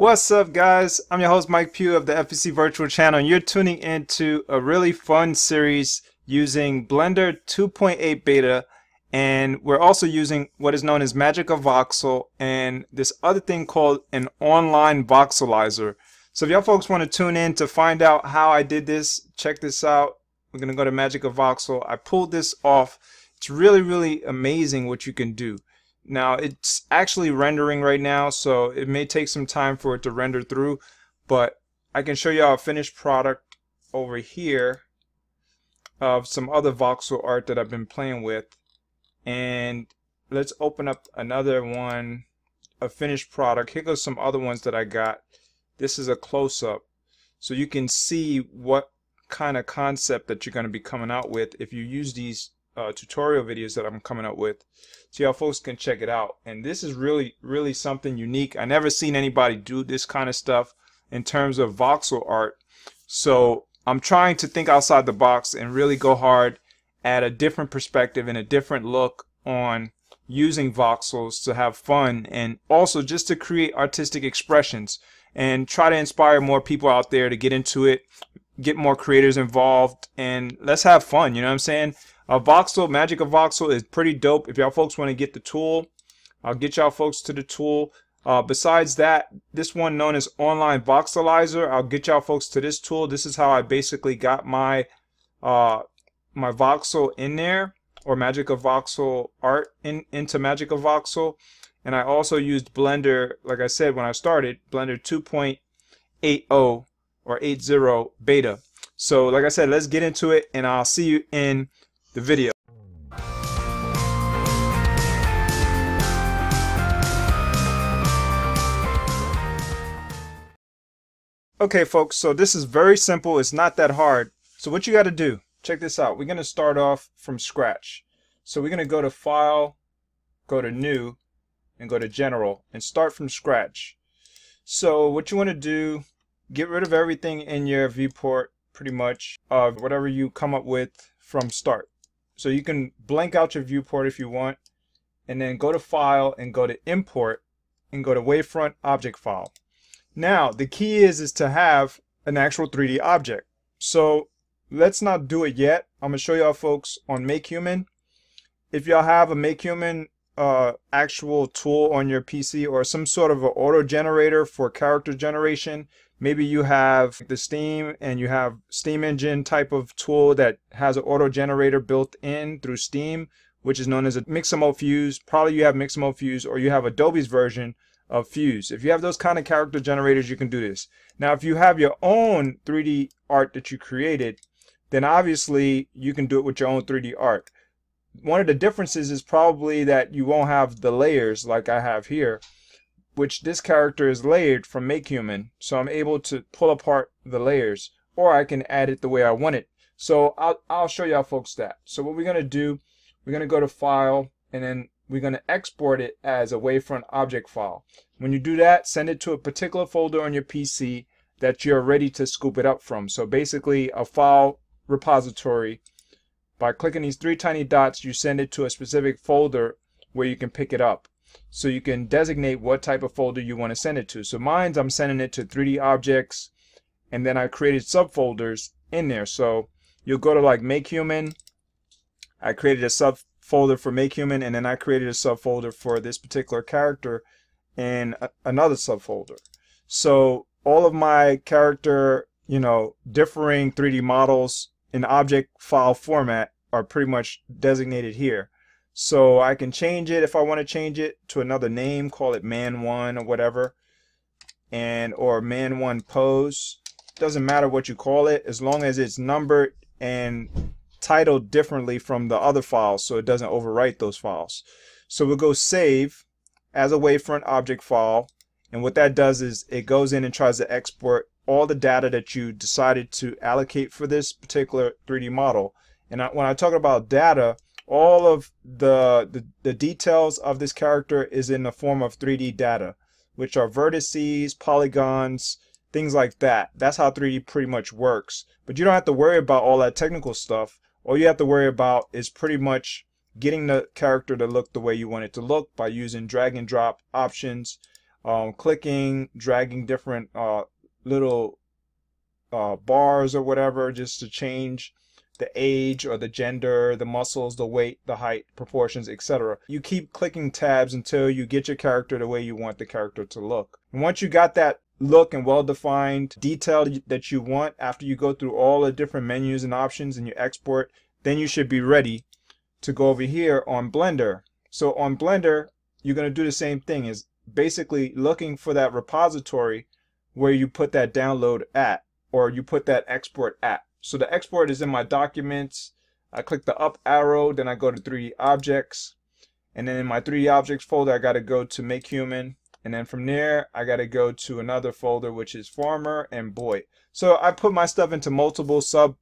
What's up, guys? I'm your host Mike Pugh of the FPC Virtual Channel, and you're tuning into a really fun series using Blender 2.8 beta, and we're also using what is known as MagicaVoxel and this other thing called an online voxelizer. So if y'all folks want to tune in to find out how I did this, check this out. We're gonna go to MagicaVoxel. I pulled this off. It's really amazing what you can do. Now it's actually rendering right now, so it may take some time for it to render through, but I can show y'all a finished product over here of some other voxel art that I've been playing with. And let's open up another one, a finished product. Here goes some other ones that I got. This is a close-up, so you can see what kind of concept that you're going to be coming out with if you use these tutorial videos that I'm coming up with, so y'all folks can check it out. And this is really something unique. I never seen anybody do this kind of stuff in terms of voxel art, so I'm trying to think outside the box and really go hard at a different perspective and a different look on using voxels to have fun, and also just to create artistic expressions and try to inspire more people out there to get into it, get more creators involved, and let's have fun. You know what I'm saying? MagicaVoxel is pretty dope. If y'all folks want to get the tool, I'll get y'all folks to the tool. Besides that, this one known as Online Voxelizer, I'll get y'all folks to this tool. This is how I basically got my my voxel in there, or MagicaVoxel art into MagicaVoxel. And I also used Blender, like I said when I started, Blender 2.80 or 80 beta. So like I said, let's get into it, and I'll see you in the video. Okay folks, so this is very simple. It's not that hard. So what you got to do, check this out. We're going to start off from scratch. So we're going to go to File, go to New, and go to General, and start from scratch. So what you want to do, get rid of everything in your viewport, pretty much, of whatever you come up with from start. So you can blank out your viewport if you want, and then go to File and go to Import and go to Wavefront Object File. Now the key is to have an actual 3D object. So let's not do it yet. I'm gonna show y'all folks on MakeHuman. If y'all have a MakeHuman actual tool on your PC, or some sort of an auto generator for character generation, maybe you have the Steam and you have Steam Engine type of tool that has an auto generator built in through Steam, which is known as a Mixamo Fuse. Probably you have Mixamo Fuse, or you have Adobe's version of Fuse. If you have those kind of character generators, you can do this. Now if you have your own 3D art that you created, then obviously you can do it with your own 3D art. One of the differences is probably that you won't have the layers like I have here, which this character is layered from MakeHuman, so I'm able to pull apart the layers, or I can add it the way I want it. So I'll show y'all folks that. So what we're gonna do, we're gonna go to File, and then we're gonna export it as a Wavefront object file. When you do that, send it to a particular folder on your PC that you're ready to scoop it up from. So basically a file repository. By clicking these three tiny dots, you send it to a specific folder where you can pick it up. So you can designate what type of folder you want to send it to. So mine's, I'm sending it to 3D objects, and then I created subfolders in there. So you'll go to like MakeHuman. I created a subfolder for MakeHuman, and then I created a subfolder for this particular character and another subfolder. So all of my character, differing 3D models in object file format are pretty much designated here. So I can change it if I want to change it to another name, call it Man1 or whatever, or Man1 pose. Doesn't matter what you call it, as long as it's numbered and titled differently from the other files, so it doesn't overwrite those files. So we'll go Save as a Wavefront object file, and what that does is it goes in and tries to export all the data that you decided to allocate for this particular 3D model. And when I talk about data, all of the details of this character is in the form of 3D data, which are vertices, polygons, things like that. That's how 3D pretty much works. But you don't have to worry about all that technical stuff. All you have to worry about is pretty much getting the character to look the way you want it to look by using drag and drop options clicking, dragging different little bars or whatever just to change the age or the gender, the muscles, the weight, the height, proportions, etc. You keep clicking tabs until you get your character the way you want the character to look. And once you got that look and well-defined detail that you want, after you go through all the different menus and options and you export, then you should be ready to go over here on Blender. So on Blender, you're going to do the same thing, is basically looking for that repository where you put that download at, or you put that export at. So the export is in my documents. I click the up arrow, then I go to 3D objects, and then in my 3D objects folder I got to go to MakeHuman, and then from there I got to go to another folder which is Farmer and Boy. So I put my stuff into multiple sub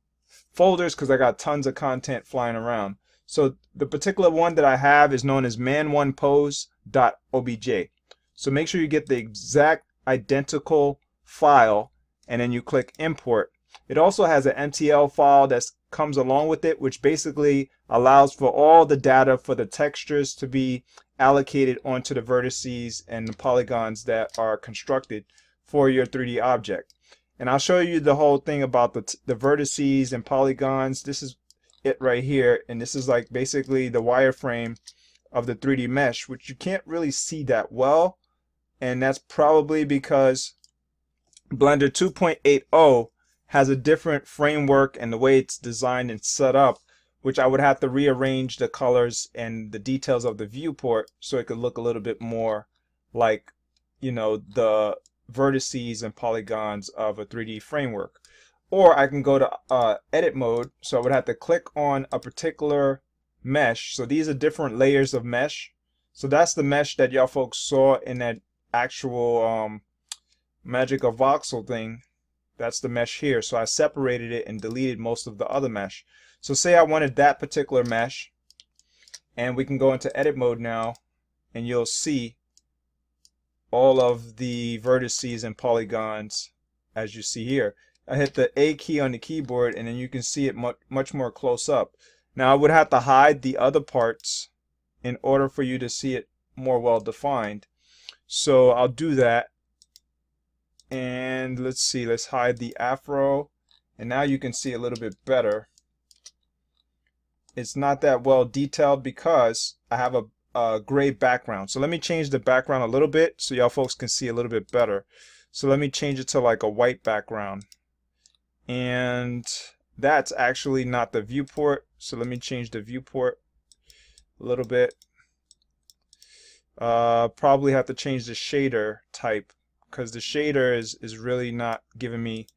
folders because I got tons of content flying around. So the particular one that I have is known as man1pose.obj. So make sure you get the exact identical file and then you click import. It also has an MTL file that comes along with it, which basically allows for all the data for the textures to be allocated onto the vertices and the polygons that are constructed for your 3D object. And I'll show you the whole thing about the vertices and polygons. This is it right here, and this is like basically the wireframe of the 3D mesh, which you can't really see that well, and that's probably because Blender 2.80 has a different framework and the way it's designed and set up, which I would have to rearrange the colors and the details of the viewport so it could look a little bit more like, you know, the vertices and polygons of a 3D framework. Or I can go to edit mode, so I would have to click on a particular mesh. So these are different layers of mesh. So that's the mesh that y'all folks saw in that actual MagicaVoxel thing. That's the mesh here. So I separated it and deleted most of the other mesh. So say I wanted that particular mesh, and we can go into edit mode now, and you'll see all of the vertices and polygons as you see here. I hit the A key on the keyboard and then you can see it much more close up. Now I would have to hide the other parts in order for you to see it more well defined. So I'll do that. And let's see, let's hide the afro, and now you can see a little bit better. It's not that well detailed because I have a gray background. So let me change the background a little bit so y'all folks can see a little bit better. So let me change it to like a white background, and that's actually not the viewport. So let me change the viewport a little bit. Probably have to change the shader type, because the shader is really not giving me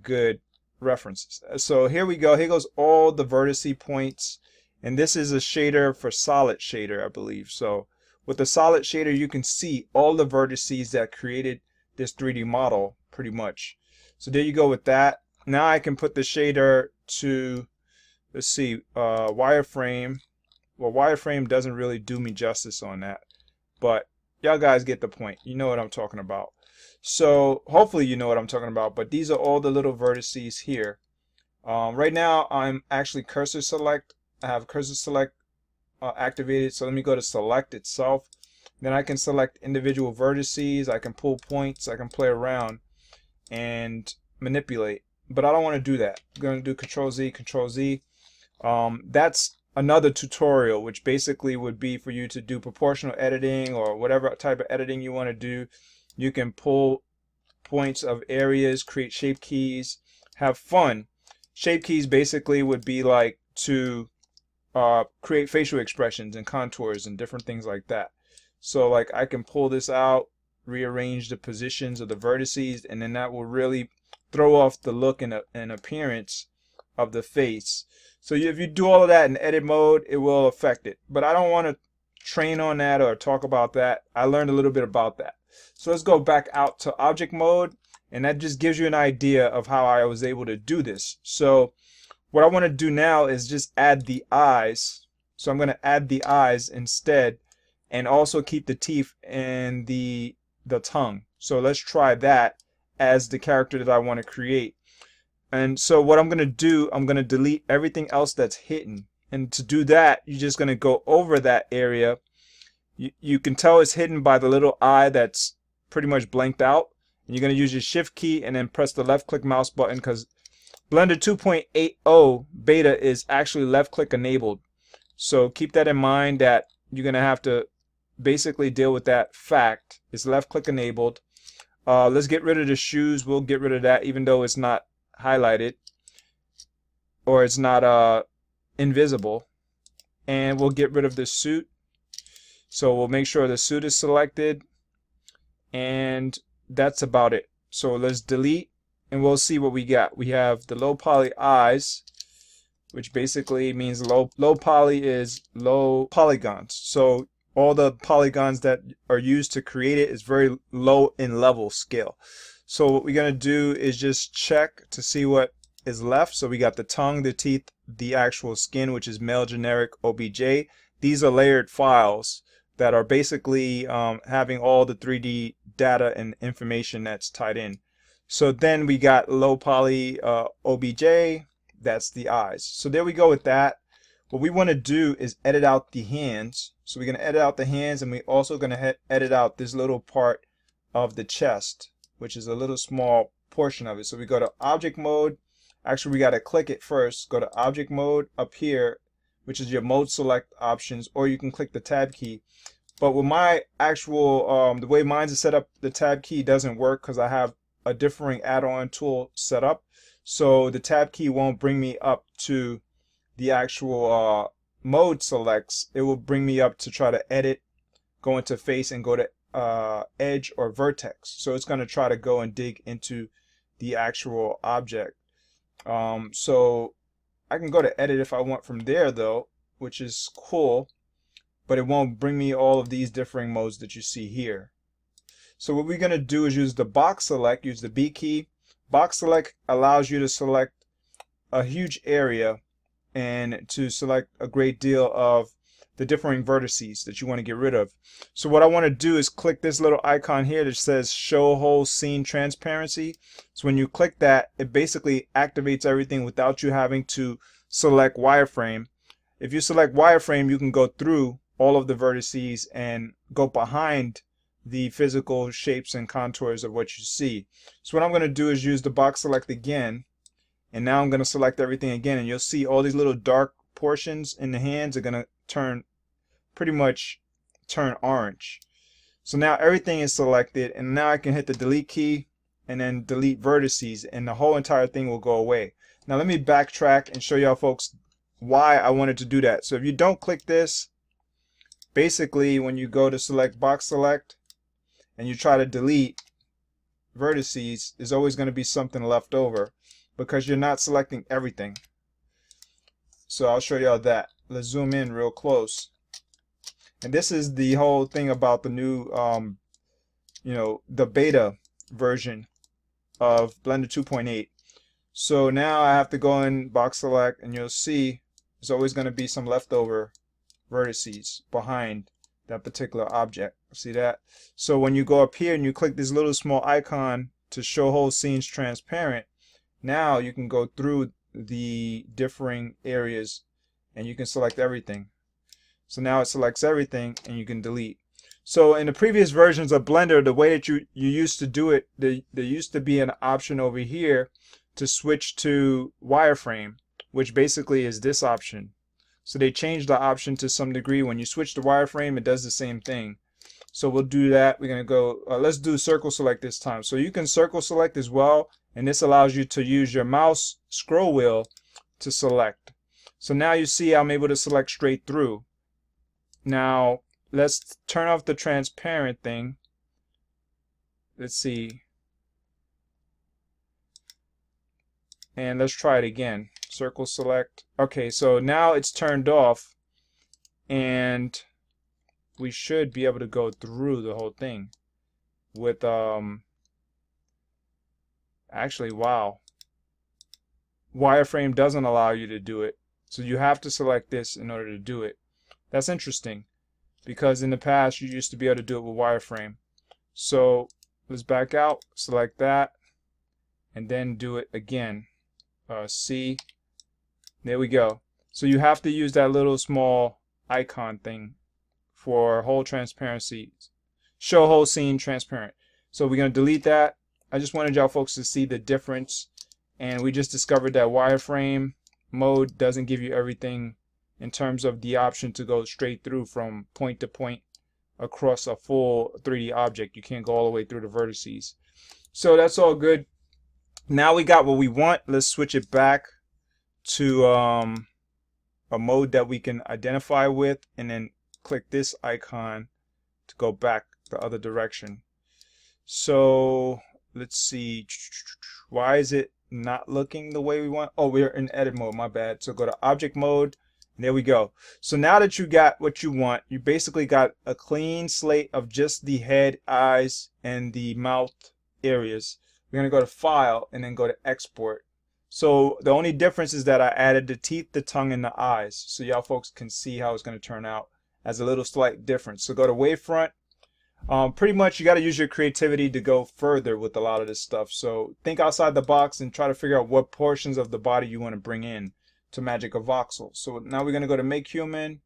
good references. So here we go. Here goes all the vertice points, and this is a shader for solid shader, I believe. So with the solid shader you can see all the vertices that created this 3D model pretty much. So there you go with that. Now I can put the shader to, let's see, wireframe. Well, wireframe doesn't really do me justice on that, but y'all guys get the point. You know what I'm talking about. So hopefully you know what I'm talking about, but these are all the little vertices here. Right now I'm actually cursor select. I have cursor select activated, so let me go to select itself. Then I can select individual vertices, I can pull points, I can play around and manipulate, but I don't want to do that. I'm going to do Control Z, Control Z. That's another tutorial, which basically would be for you to do proportional editing or whatever type of editing you want to do. You can pull points of areas, create shape keys, have fun. Shape keys basically would be like to create facial expressions and contours and different things like that. So like I can pull this out, rearrange the positions of the vertices, and then that will really throw off the look and appearance of the face. So if you do all of that in edit mode, it will affect it. But I don't want to train on that or talk about that. I learned a little bit about that. So let's go back out to object mode, and that just gives you an idea of how I was able to do this. So what I want to do now is just add the eyes. So I'm going to add the eyes instead, and also keep the teeth and the tongue. So let's try that as the character that I want to create. And so what I'm going to do, I'm going to delete everything else that's hidden. And to do that, you're just going to go over that area. You can tell it's hidden by the little eye that's pretty much blanked out. And you're going to use your shift key and then press the left click mouse button, because Blender 2.80 beta is actually left click enabled. So keep that in mind, that you're going to have to basically deal with that fact. It's left click enabled. Let's get rid of the shoes. We'll get rid of that even though it's not highlighted, or it's not invisible. And we'll get rid of the suit. So we'll make sure the suit is selected, and that's about it. So let's delete, and we'll see what we got. We have the low poly eyes, which basically means low poly is low polygons. So all the polygons that are used to create it is very low in level scale. So what we're going to do is just check to see what is left. So we got the tongue, the teeth, the actual skin, which is male generic OBJ. These are layered files that are basically having all the 3D data and information that's tied in. So then we got low poly OBJ, that's the eyes. So there we go with that. What we want to do is edit out the hands. So we're going to edit out the hands, and we're also going to edit out this little part of the chest, which is a little small portion of it. So we go to object mode. Actually, we got to click it first. Go to object mode up here, which is your mode select options, or you can click the tab key. But with my actual, the way mine's is set up, the tab key doesn't work because I have a differing add-on tool set up. So the tab key won't bring me up to the actual mode selects. It will bring me up to try to edit, go into face, and go to edge or vertex. So it's going to try to go and dig into the actual object. So I can go to edit if I want from there though, which is cool, but it won't bring me all of these differing modes that you see here. So what we're going to do is use the box select, use the B key. Box select allows you to select a huge area and to select a great deal of the differing vertices that you want to get rid of. So what I want to do is click this little icon here that says show whole scene transparency. So when you click that, it basically activates everything without you having to select wireframe. If you select wireframe, you can go through all of the vertices and go behind the physical shapes and contours of what you see. So what I'm going to do is use the box select again, and now I'm going to select everything again, and you'll see all these little dark portions in the hands are going to pretty much turn orange. So now everything is selected, and now I can hit the delete key and then delete vertices, and the whole entire thing will go away. Now let me backtrack and show y'all folks why I wanted to do that. So if you don't click this, basically when you go to select box select and you try to delete vertices, there's always going to be something left over because you're not selecting everything. So I'll show y'all that. Let's zoom in real close. And this is the whole thing about the new the beta version of Blender 2.8. So now I have to go in box select, and you'll see there's always going to be some leftover vertices behind that particular object. See that? So when you go up here and you click this little small icon to show whole scenes transparent, now you can go through the differing areas and you can select everything. So now it selects everything and you can delete. So in the previous versions of Blender, the way that you used to do it, there used to be an option over here to switch to wireframe, which basically is this option. So they changed the option to some degree. When you switch to wireframe, it does the same thing. So we'll do that. We're going to go, let's do circle select this time. So you can circle select as well, and this allows you to use your mouse scroll wheel to select. So now you see I'm able to select straight through. Now let's turn off the transparent thing. Let's see. And let's try it again. Circle select. Okay, so now it's turned off, and we should be able to go through the whole thing with actually, wow, wireframe doesn't allow you to do it, so you have to select this in order to do it. That's interesting, because in the past you used to be able to do it with wireframe. So let's back out, select that, and then do it again. C. There we go. So you have to use that little small icon thing for whole transparency. Show whole scene transparent. So we're going to delete that. I just wanted y'all folks to see the difference. And we just discovered that wireframe mode doesn't give you everything in terms of the option to go straight through from point to point across a full 3D object. You can't go all the way through the vertices. So that's all good. Now we got what we want. Let's switch it back to a mode that we can identify with, and then click this icon to go back the other direction. So let's see, why is it not looking the way we want? Oh, we're in edit mode, my bad. So go to object mode, and there we go. So now that you got what you want, you basically got a clean slate of just the head, eyes, and the mouth areas. We're going to go to file and then go to export. So the only difference is that I added the teeth, the tongue, and the eyes, so y'all folks can see how it's going to turn out as a little slight difference. So go to wavefront. Pretty much you got to use your creativity to go further with a lot of this stuff. So think outside the box and try to figure out what portions of the body you want to bring in to MagicaVoxel. So now we're going to go to MakeHuman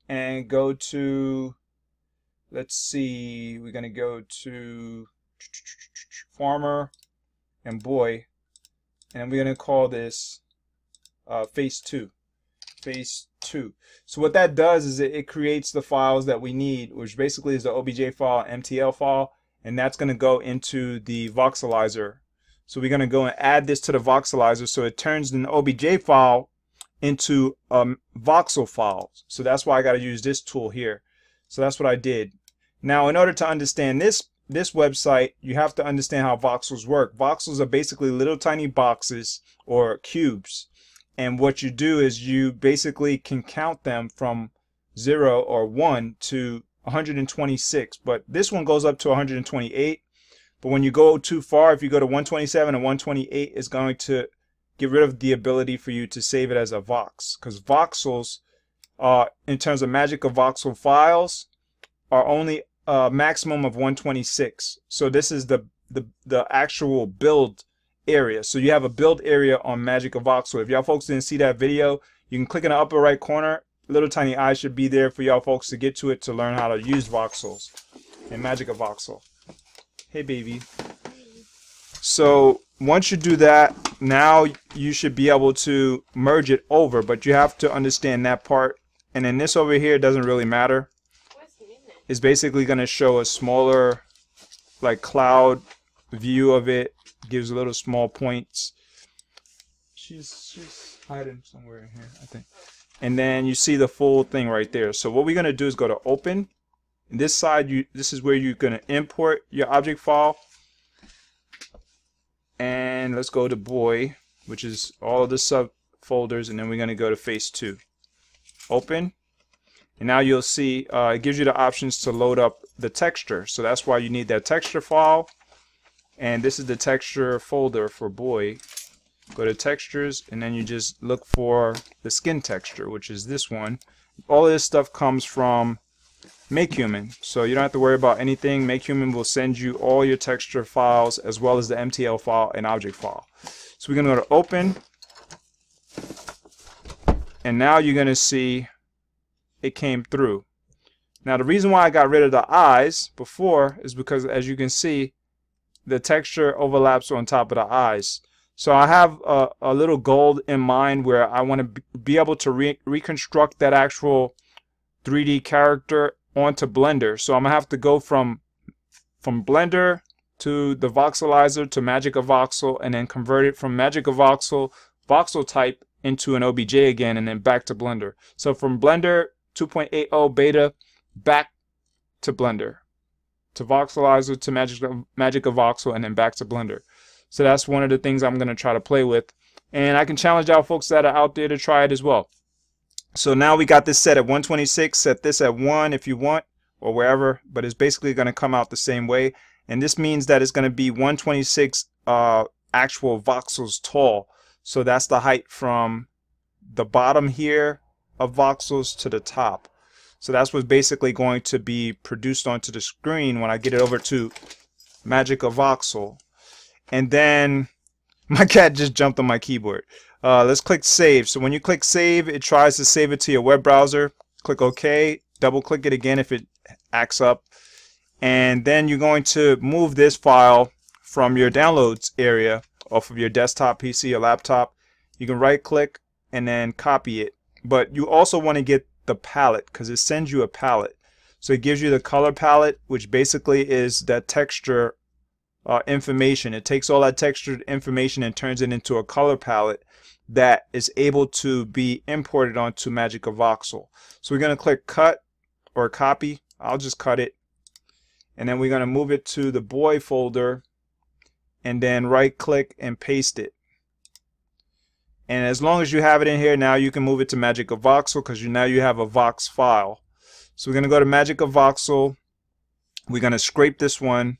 and go to, let's see, we're going to go to farmer and boy, and we're going to call this phase 2. Phase 2. So what that does is it creates the files that we need, which basically is the OBJ file, MTL file, and that's going to go into the voxelizer. So we're going to go and add this to the voxelizer, so it turns an OBJ file into a voxel file. So that's why I got to use this tool here. So that's what I did. Now, in order to understand this website, you have to understand how voxels work. Voxels are basically little tiny boxes or cubes. And what you do is you basically can count them from 0 or 1 to 126. But this one goes up to 128. But when you go too far, if you go to 127 and 128, it's going to get rid of the ability for you to save it as a vox. Because voxels, in terms of MagicaVoxel files, are only a maximum of 126. So this is the actual build area. So you have a build area on MagicaVoxel. If y'all folks didn't see that video, you can click in the upper right corner. Little tiny eye should be there for y'all folks to get to it to learn how to use voxels in MagicaVoxel. Hey baby. So once you do that, now you should be able to merge it over, but you have to understand that part. And then this over here doesn't really matter. It's basically going to show a smaller like cloud view of it. Gives little small points. She's hiding somewhere in here, I think. And then you see the full thing right there. So what we're going to do is go to open. And this side, this is where you're going to import your object file. And let's go to boy, which is all of the subfolders, and then we're going to go to phase 2. Open. And now you'll see it gives you the options to load up the texture. So that's why you need that texture file. And this is the texture folder for boy. Go to textures, and then you just look for the skin texture, which is this one. All of this stuff comes from MakeHuman, so you don't have to worry about anything. MakeHuman will send you all your texture files as well as the MTL file and object file. So we're going to go to open, and now you're going to see it came through. Now the reason why I got rid of the eyes before is because, as you can see, the texture overlaps on top of the eyes. So I have a little goal in mind where I want to be able to reconstruct that actual 3D character onto Blender. So I'm gonna have to go from Blender to the voxelizer to MagicaVoxel, and then convert it from MagicaVoxel voxel type into an OBJ again, and then back to Blender. So from Blender 2.80 beta back to Blender, to voxelizer to MagicaVoxel, and then back to Blender. So that's one of the things I'm going to try to play with, and I can challenge out folks that are out there to try it as well. So now we got this set at 126. Set this at 1 if you want, or wherever, but it's basically going to come out the same way. And this means that it's going to be 126 actual voxels tall. So that's the height from the bottom here of voxels to the top. So that's what's basically going to be produced onto the screen when I get it over to MagicaVoxel. And then my cat just jumped on my keyboard. Let's click save. So when you click save, it tries to save it to your web browser. Click OK. Double click it again if it acts up. and then you're going to move this file from your downloads area off of your desktop PC or laptop. You can right click and then copy it, but you also want to get the palette because it sends you a palette. So it gives you the color palette, which basically is that texture information. It takes all that textured information and turns it into a color palette that is able to be imported onto MagicaVoxel. So we're going to click cut or copy. I'll just cut it, and then we're going to move it to the boy folder and then right click and paste it. And as long as you have it in here, now you can move it to MagicaVoxel because now you have a Vox file. So we're going to go to MagicaVoxel. We're going to scrape this one,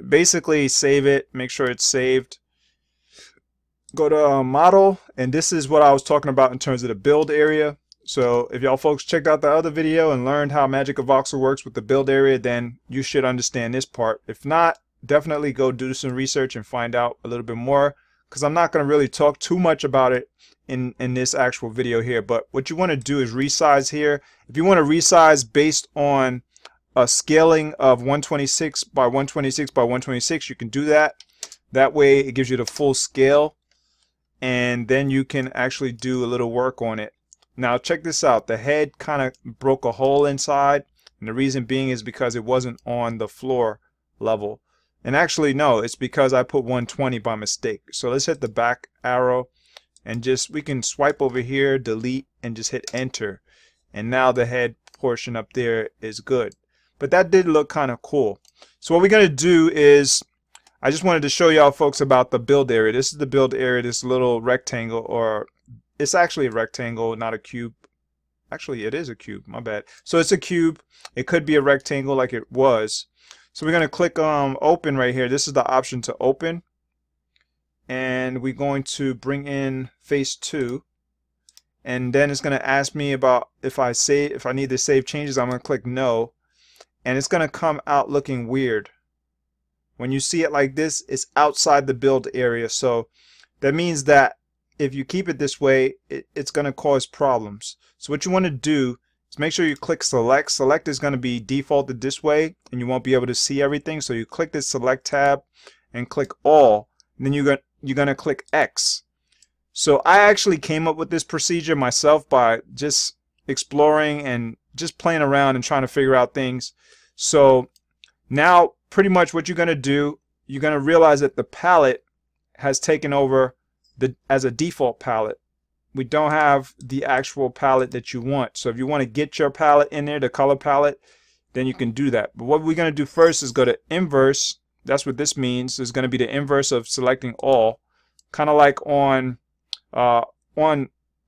basically save it, make sure it's saved. Go to model, and this is what I was talking about in terms of the build area. So if y'all folks checked out the other video and learned how MagicaVoxel works with the build area, then you should understand this part. If not, definitely go do some research and find out a little bit more, because I'm not going to really talk too much about it in this actual video here. But what you want to do is resize here. If you want to resize based on a scaling of 126 by 126 by 126, you can do that. That way it gives you the full scale, and then you can actually do a little work on it. Now check this out. The head kind of broke a hole inside, and the reason being is because it wasn't on the floor level. And actually no, it's because I put 120 by mistake. So let's hit the back arrow, and we can swipe over here, delete, and just hit enter, and now the head portion up there is good. But that did look kind of cool. So what we're going to do is, I just wanted to show y'all folks about the build area. This is the build area, this little rectangle, or it's actually a rectangle, not a cube. Actually, it is a cube, my bad. So it's a cube. It could be a rectangle like it was. So we're going to click open right here. This is the option to open. And we're going to bring in face 2. And then it's going to ask me about if I need to save changes. I'm going to click no. And it's going to come out looking weird. When you see it like this, it's outside the build area. So that means that if you keep it this way, it's going to cause problems. So what you want to do is make sure you click select. Select is going to be defaulted this way, and you won't be able to see everything. So you click this select tab and click all. And then you're going to click X. So I actually came up with this procedure myself by just exploring and just playing around and trying to figure out things. So now pretty much what you're going to do, you're going to realize that the palette has taken over as a default palette. We don't have the actual palette that you want. So if you want to get your palette in there, the color palette, then you can do that. But what we're going to do first is go to inverse. That's what this means. It's going to be the inverse of selecting all, kind of like on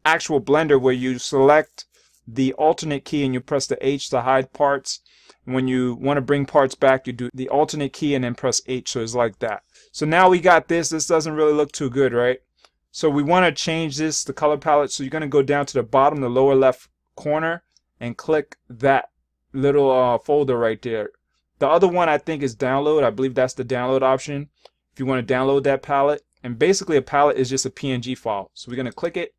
actual Blender, where you select the alternate key and you press the H to hide parts. When you want to bring parts back, you do the alternate key and then press H. So it's like that. So now we got this. This doesn't really look too good, right? So we want to change this, the color palette. So you're going to go down to the bottom, the lower left corner, and click that little folder right there. The other one I think is download. I believe that's the download option if you want to download that palette. And basically a palette is just a PNG file. So we're going to click it,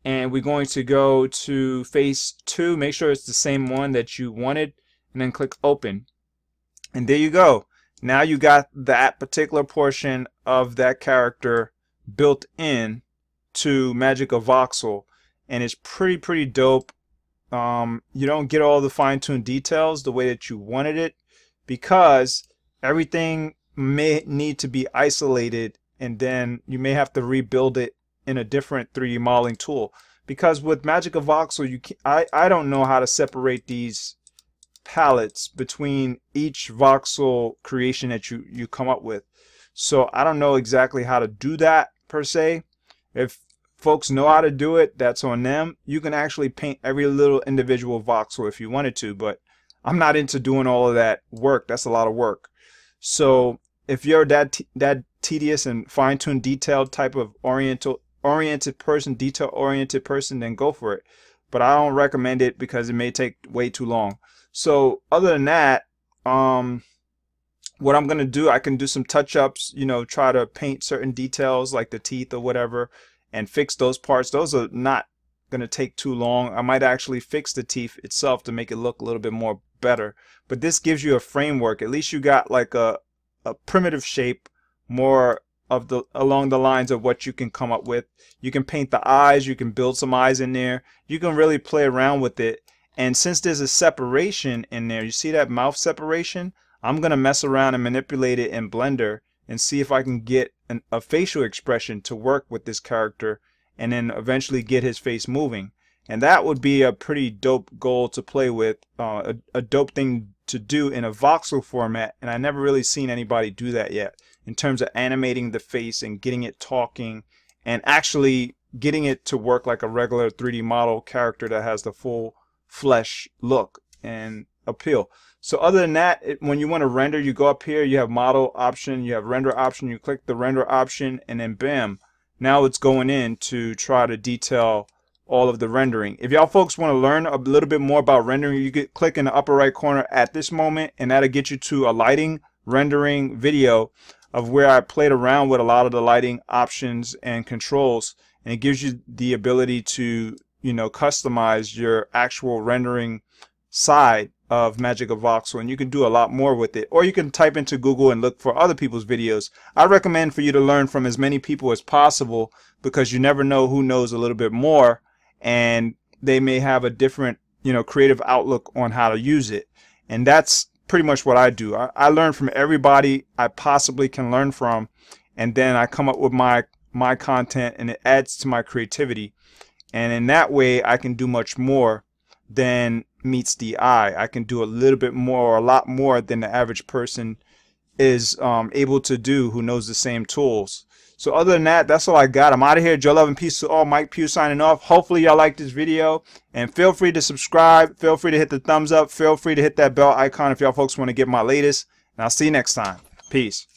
and we're going to go to face 2. Make sure it's the same one that you wanted, and then click open. And there you go. Now you got that particular portion of that character built in to MagicaVoxel, and it's pretty dope. You don't get all the fine-tuned details the way that you wanted it, because everything may need to be isolated, and then you may have to rebuild it in a different 3D modeling tool. Because with MagicaVoxel, I don't know how to separate these palettes between each voxel creation that you come up with. So I don't know exactly how to do that per se. If folks know how to do it, that's on them. You can actually paint every little individual voxel if you wanted to, but I'm not into doing all of that work. That's a lot of work. So if you're that tedious and fine-tuned, detailed type of oriented person, detail-oriented person, then go for it. But I don't recommend it because it may take way too long. So other than that, what I'm going to do, I can do some touch-ups, you know, try to paint certain details like the teeth or whatever and fix those parts. Those are not going to take too long. I might actually fix the teeth itself to make it look a little bit more better. But this gives you a framework. At least you got like a primitive shape, more of the along the lines of what you can come up with. You can paint the eyes, you can build some eyes in there. You can really play around with it. And since there's a separation in there, you see that mouth separation? I'm gonna mess around and manipulate it in Blender and see if I can get a facial expression to work with this character, and then eventually get his face moving. And that would be a pretty dope goal to play with, a dope thing to do in a voxel format, and I never really seen anybody do that yet in terms of animating the face and getting it talking and actually getting it to work like a regular 3D model character that has the full flesh look and appeal. So other than that, when you want to render, you go up here, you have model option, you have render option, you click the render option, and then bam, now it's going in to try to detail all of the rendering. If y'all folks want to learn a little bit more about rendering, you could click in the upper right corner at this moment, and that'll get you to a lighting rendering video of where I played around with a lot of the lighting options and controls, and it gives you the ability to, you know, customize your actual rendering side of MagicaVoxel, and you can do a lot more with it. Or you can type into Google and look for other people's videos. I recommend for you to learn from as many people as possible, because you never know who knows a little bit more, and they may have a different, you know, creative outlook on how to use it. And that's pretty much what I do. I learn from everybody I possibly can learn from, and then I come up with my content, and it adds to my creativity. And in that way, I can do much more than meets the eye. I can do a little bit more, or a lot more than the average person is able to do who knows the same tools. So other than that, that's all I got. I'm out of here. Joe, love, and peace to all. Mike Pugh signing off. Hopefully y'all like this video, and feel free to subscribe. Feel free to hit the thumbs up. Feel free to hit that bell icon if y'all folks want to get my latest. And I'll see you next time. Peace.